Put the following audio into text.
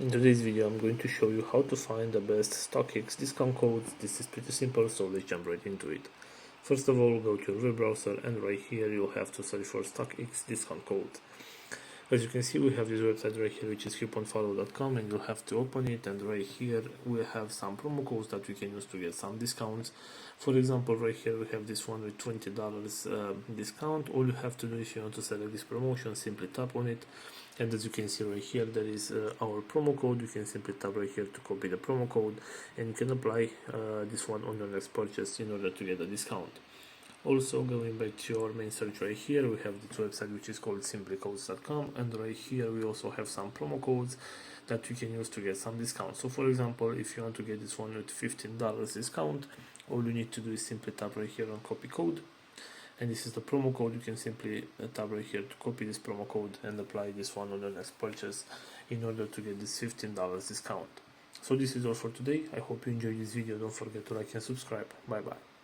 In today's video I'm going to show you how to find the best Stockx discount codes. This is pretty simple, so let's jump right into it. First of all, go to your web browser and right here you'll have to search for Stockx discount code. As you can see, we have this website right here, which is couponfollow.com, and you'll have to open it, and right here we have some promo codes that we can use to get some discounts. For example, right here we have this one with $20 discount. All you have to do if you want to select this promotion, simply tap on it, and as you can see right here, there is our promo code. You can simply tap right here to copy the promo code, and you can apply this one on your next purchase in order to get a discount. Also, going back to your main search right here, we have this website which is called simplycodes.com, and right here we also have some promo codes that you can use to get some discounts. So for example, if you want to get this one with $15 discount, all you need to do is simply tap right here on copy code, and this is the promo code. You can simply tap right here to copy this promo code and apply this one on your next purchase in order to get this $15 discount. So this is all for today. I hope you enjoyed this video. Don't forget to like and subscribe. Bye bye.